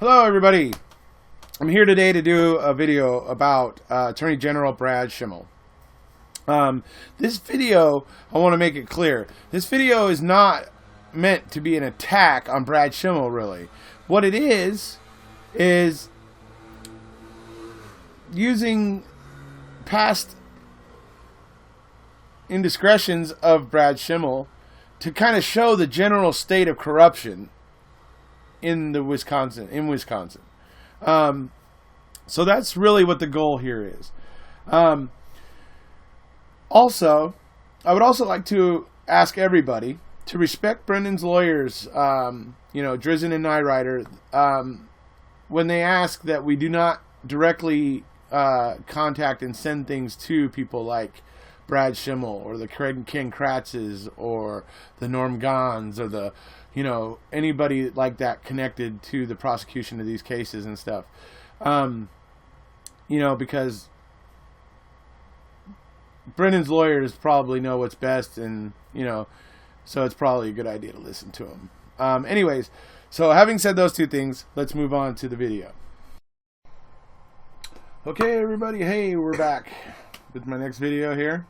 Hello, everybody. I'm here today to do a video about Attorney General Brad Schimel. This video, I want to make it clear, this video is not meant to be an attack on Brad Schimel, really. What it is using past indiscretions of Brad Schimel to kind of show the general state of corruption in Wisconsin. So that's really what the goal here is. Also, I would also like to ask everybody to respect Brendan's lawyers, Drizzen and Nyrider, when they ask that we do not directly contact and send things to people like Brad Schimel or the Ken Kratzes or the Norm Gons or the anybody like that connected to the prosecution of these cases and stuff. Because Brendan's lawyers probably know what's best, and so it's probably a good idea to listen to them. Anyways, so having said those two things, let's move on to the video. Okay, everybody, hey, we're back with my next video here.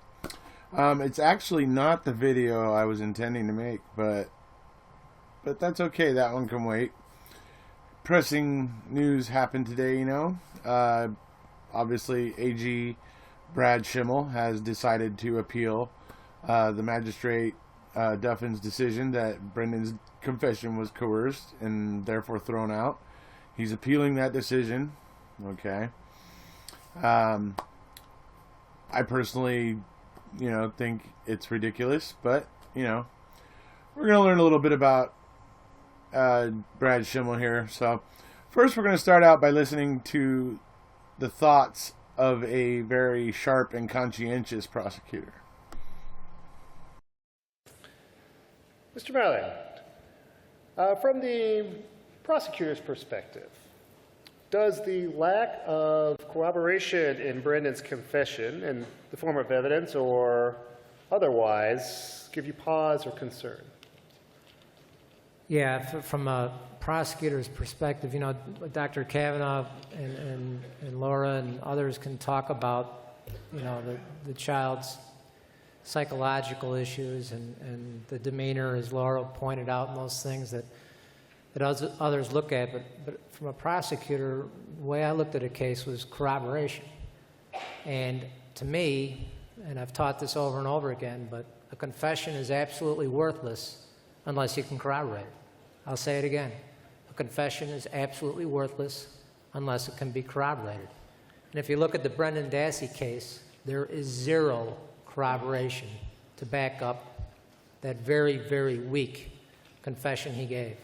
It's actually not the video I was intending to make, but that's okay. That one can wait. Pressing news happened today, obviously AG Brad Schimel has decided to appeal the magistrate Duffin's decision that Brendan's confession was coerced and therefore thrown out. He's appealing that decision. Okay. I personally, think it's ridiculous, but, we're going to learn a little bit about Brad Schimel here. So first we're going to start out by listening to the thoughts of a very sharp and conscientious prosecutor. Mr. Marlin, from the prosecutor's perspective, does the lack of corroboration in Brendan's confession in the form of evidence or otherwise give you pause or concern? Yeah, from a prosecutor's perspective, Dr. Kavanaugh and Laura and others can talk about, the child's psychological issues and the demeanor, as Laura pointed out, and those things that others look at. But from a prosecutor, the way I looked at a case was corroboration. And to me, and I've taught this over and over again, but a confession is absolutely worthless unless you can corroborate it. I'll say it again. A confession is absolutely worthless unless it can be corroborated. And if you look at the Brendan Dassey case, there is zero corroboration to back up that very, very weak confession he gave.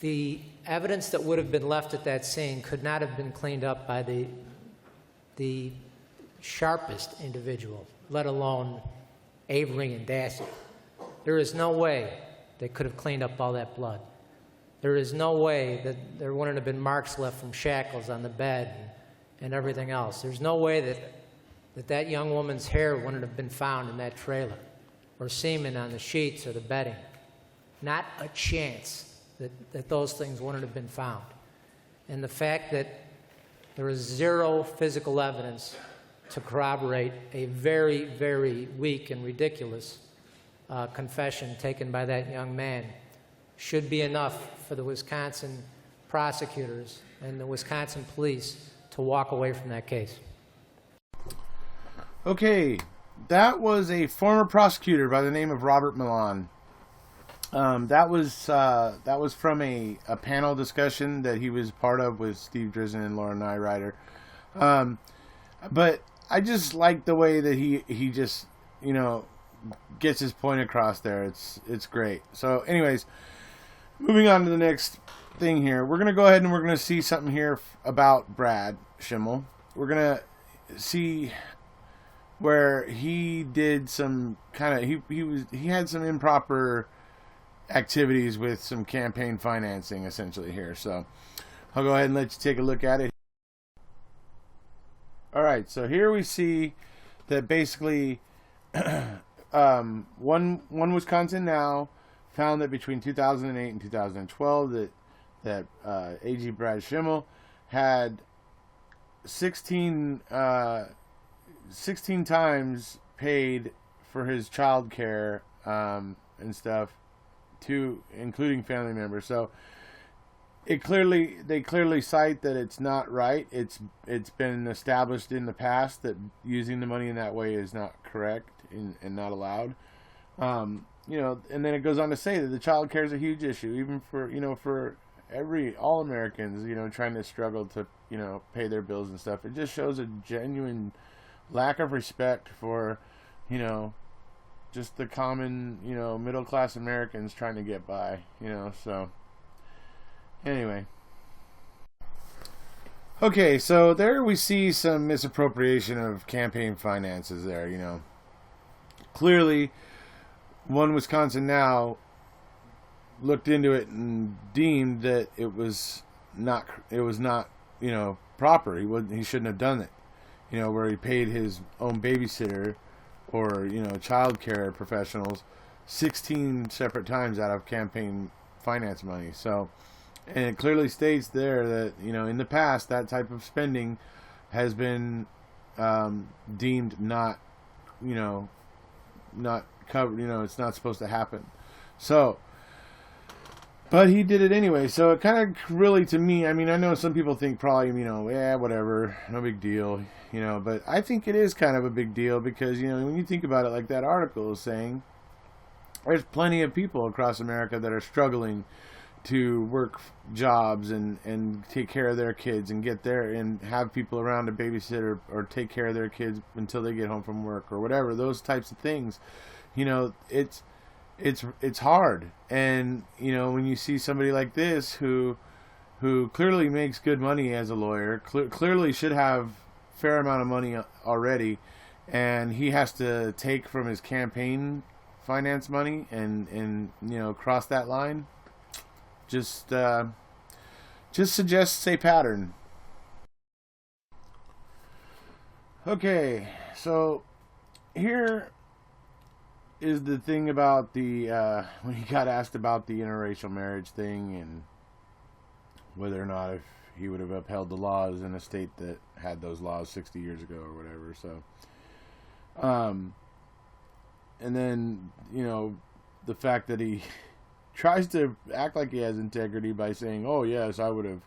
The evidence that would have been left at that scene could not have been cleaned up by the sharpest individual, let alone Avery and Dassey. There is no way they could have cleaned up all that blood. There is no way that there wouldn't have been marks left from shackles on the bed and everything else. There's no way that young woman's hair wouldn't have been found in that trailer or semen on the sheets or the bedding. Not a chance that those things wouldn't have been found. And the fact that there is zero physical evidence to corroborate a very, very weak and ridiculous confession taken by that young man should be enough for the Wisconsin prosecutors and the Wisconsin police to walk away from that case. Okay, that was a former prosecutor by the name of Robert Milan. That was from a panel discussion that he was part of with Steve Drizzen and Laura Nyrider. But I just like the way that he just gets his point across there. It's great. So anyways, moving on to the next thing here, we're gonna go ahead and we're gonna see something here about Brad Schimel. We're gonna see where he did some kind of he had some improper activities with some campaign financing essentially here. So I'll go ahead and let you take a look at it. All right, so here we see that basically One Wisconsin Now found that between 2008 and 2012 that that AG Brad Schimel had 16 times paid for his child care and stuff, to including family members. So they clearly cite that it's not right. It's been established in the past that using the money in that way is not correct and not allowed. And then it goes on to say that the child care is a huge issue, even for all Americans, trying to struggle to, pay their bills and stuff. It just shows a genuine lack of respect for, just the common, middle class Americans trying to get by, so anyway. Okay, so there we see some misappropriation of campaign finances there, Clearly, One Wisconsin Now looked into it and deemed that it was not proper. He shouldn't have done it. Where he paid his own babysitter or, child care professionals 16 separate times out of campaign finance money. So, and it clearly states there that, in the past, that type of spending has been deemed not covered, it's not supposed to happen. So, but he did it anyway. So it kind of really, to me, I know some people think probably, whatever, no big deal, but I think it is kind of a big deal because, when you think about it, like that article is saying, there's plenty of people across America that are struggling to work jobs and take care of their kids and get there and have people around to babysit or take care of their kids until they get home from work or whatever, those types of things. It's hard. And, when you see somebody like this who clearly makes good money as a lawyer, clearly should have fair amount of money already, and he has to take from his campaign finance money and cross that line, just suggests a pattern. Okay, so here is the thing about the when he got asked about the interracial marriage thing and whether or not if he would have upheld the laws in a state that had those laws 60 years ago or whatever. So, and then, the fact that he tries to act like he has integrity by saying, oh, yes, I would have,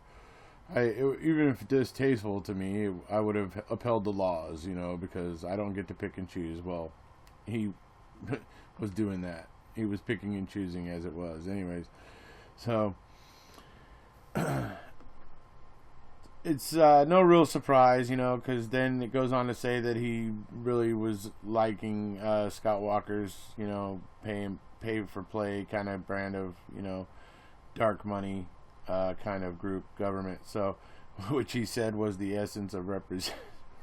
even if distasteful to me, I would have upheld the laws, because I don't get to pick and choose. Well, he was doing that. He was picking and choosing as it was. Anyways, so it's no real surprise, because then it goes on to say that he really was liking Scott Walker's, pay for play kind of brand of, dark money kind of group government. So, which he said was the essence of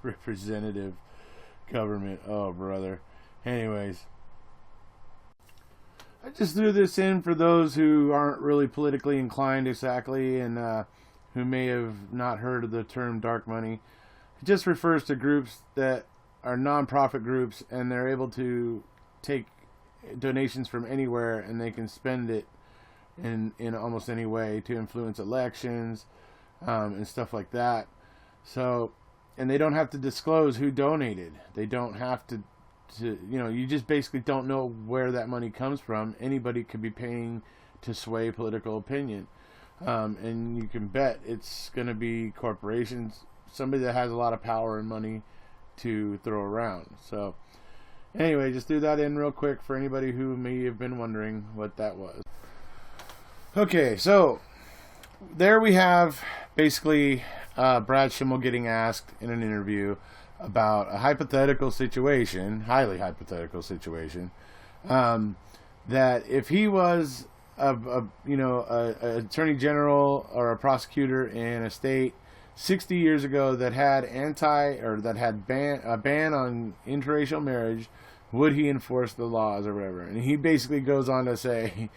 representative government. Oh, brother. Anyways, I just threw this in for those who aren't really politically inclined exactly and who may have not heard of the term dark money. It just refers to groups that are nonprofit groups and they're able to take donations from anywhere and they can spend it in almost any way to influence elections and stuff like that. So, and they don't have to disclose who donated. They don't have to you just basically don't know where that money comes from. Anybody could be paying to sway political opinion. And you can bet it's going to be corporations, somebody that has a lot of power and money to throw around. So, anyway, just threw that in real quick for anybody who may have been wondering what that was. Okay, so there we have basically Brad Schimel getting asked in an interview about a hypothetical situation, highly hypothetical situation, that if he was a attorney general or a prosecutor in a state 60 years ago that had a ban on interracial marriage, would he enforce the laws or whatever? And he basically goes on to say,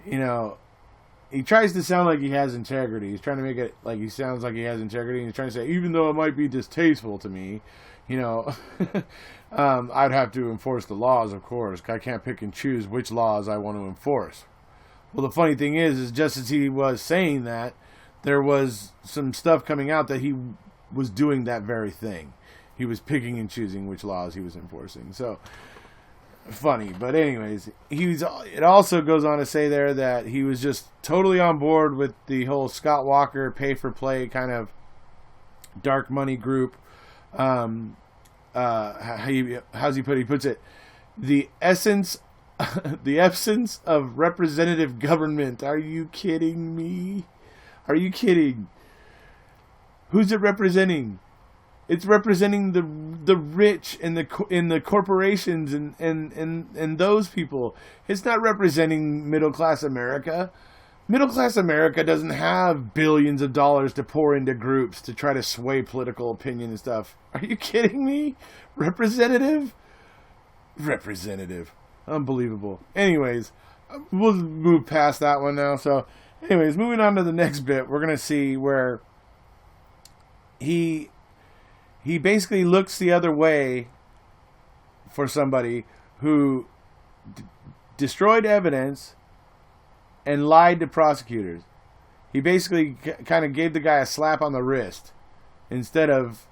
he tries to sound like he has integrity. He's trying to make it like he sounds like he has integrity. And he's trying to say, even though it might be distasteful to me, I'd have to enforce the laws, of course. I can't pick and choose which laws I want to enforce. Well, the funny thing is just as he was saying that, there was some stuff coming out that he was doing that very thing. He was picking and choosing which laws he was enforcing. So, funny. But anyways, it also goes on to say there that he was just totally on board with the whole Scott Walker pay-for-play kind of dark money group. How's he puts it? The essence of representative government. Are you kidding me? Are you kidding? Who's it representing? It's representing the rich and the corporations and those people. It's not representing middle class America. Middle class America doesn't have billions of dollars to pour into groups to try to sway political opinion and stuff. Are you kidding me? Representative? Unbelievable. Anyways, we'll move past that one now. So, anyways, moving on to the next bit, we're going to see where he basically looks the other way for somebody who destroyed evidence and lied to prosecutors. He basically kind of gave the guy a slap on the wrist instead of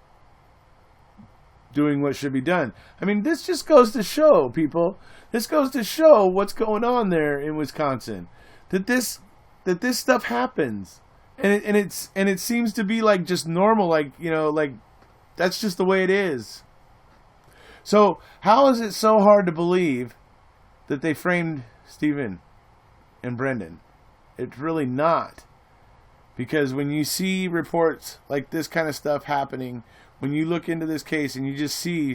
doing what should be done. I mean, this just goes to show, people. This goes to show what's going on there in Wisconsin. That this stuff happens, and it seems to be like just normal, like that's just the way it is. So how is it so hard to believe that they framed Stephen and Brendan? It's really not, because when you see reports like this kind of stuff happening, when you look into this case and you just see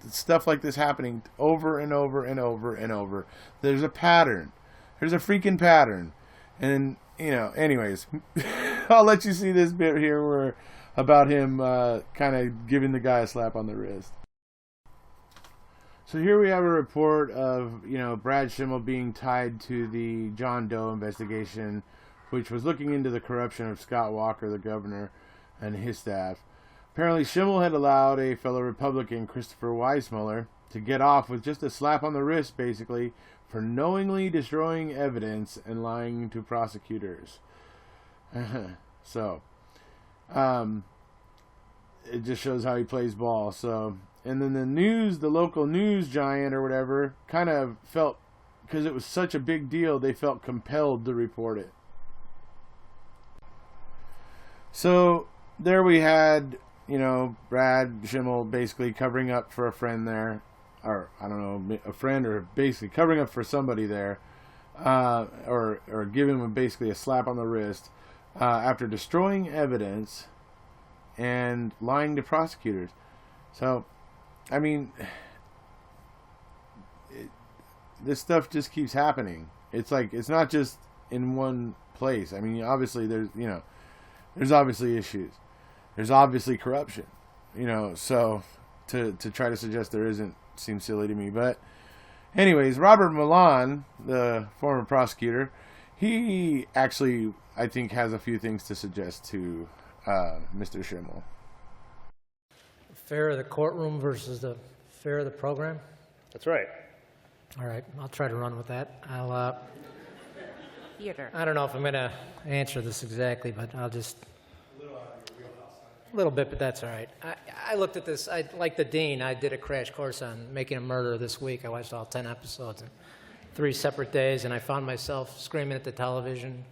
stuff like this happening over and over and over and over, there's a pattern. There's a freaking pattern. And, anyways, I'll let you see this bit here where about him kind of giving the guy a slap on the wrist. So here we have a report of, Brad Schimel being tied to the John Doe investigation, which was looking into the corruption of Scott Walker, the governor, and his staff. Apparently, Schimel had allowed a fellow Republican, Christopher Weissmuller, to get off with just a slap on the wrist, basically, for knowingly destroying evidence and lying to prosecutors. So, it just shows how he plays ball. So, and then the local news giant or whatever, kind of felt, because it was such a big deal, they felt compelled to report it. So, there we had, Brad Schimel basically covering up for a friend there, or I don't know, a friend, or basically covering up for somebody there, or giving him basically a slap on the wrist after destroying evidence and lying to prosecutors. So, I mean, this stuff just keeps happening. It's like, it's not just in one place. I mean, obviously there's obviously issues. There's obviously corruption, so to try to suggest there isn't seems silly to me. But anyways, Robert Milan, the former prosecutor, he actually, I think, has a few things to suggest to Mr. Schimel. Fair of the courtroom versus the fair of the program? That's right. All right, I'll try to run with that. Theater. I don't know if I'm going to answer this exactly, but I'll just... A little bit, but that's all right. I looked at this, like the dean, I did a crash course on Making a Murderer this week. I watched all 10 episodes in 3 separate days, and I found myself screaming at the television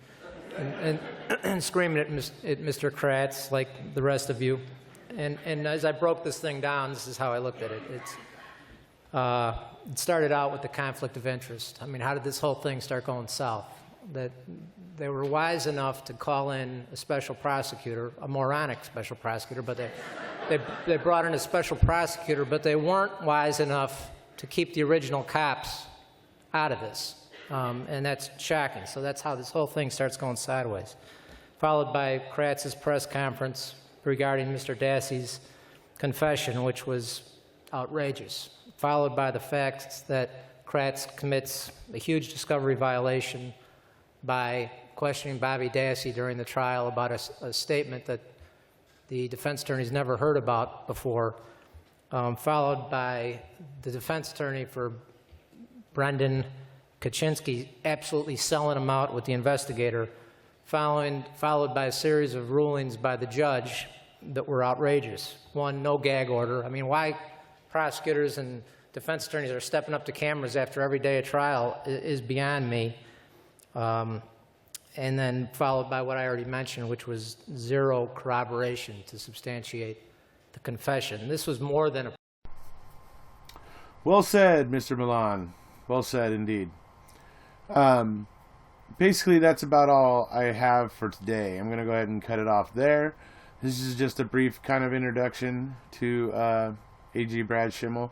and screaming at Mr. Kratz, like the rest of you. And as I broke this thing down, this is how I looked at it. It started out with the conflict of interest. I mean, how did this whole thing start going south? That they were wise enough to call in a special prosecutor, a moronic special prosecutor, but they brought in a special prosecutor, but they weren't wise enough to keep the original cops out of this. And that's shocking. So that's how this whole thing starts going sideways. Followed by Kratz's press conference regarding Mr. Dassey's confession, which was outrageous. Followed by the fact that Kratz commits a huge discovery violation by questioning Bobby Dassey during the trial about a statement that the defense attorney's never heard about before, followed by the defense attorney for Brendan Kaczynski absolutely selling him out with the investigator, followed by a series of rulings by the judge that were outrageous. One, no gag order. I mean, why prosecutors and defense attorneys are stepping up to cameras after every day of trial is beyond me. And then followed by what I already mentioned, which was zero corroboration to substantiate the confession. This was more than a... Well said, Mr. Milan. Well said, indeed. Basically, that's about all I have for today. I'm going to go ahead and cut it off there. This is just a brief kind of introduction to AG Brad Schimel.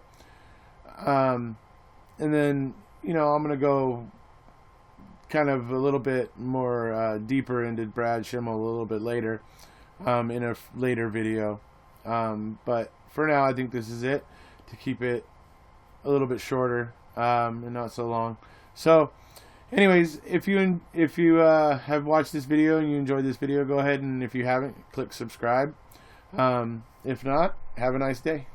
And then, you know, I'm going to go kind of a little bit more deeper into Brad Schimel a little bit later in a later video. But for now, I think this is it, to keep it a little bit shorter and not so long. So anyways, if you have watched this video and you enjoyed this video, go ahead and, if you haven't, click subscribe. If not, have a nice day.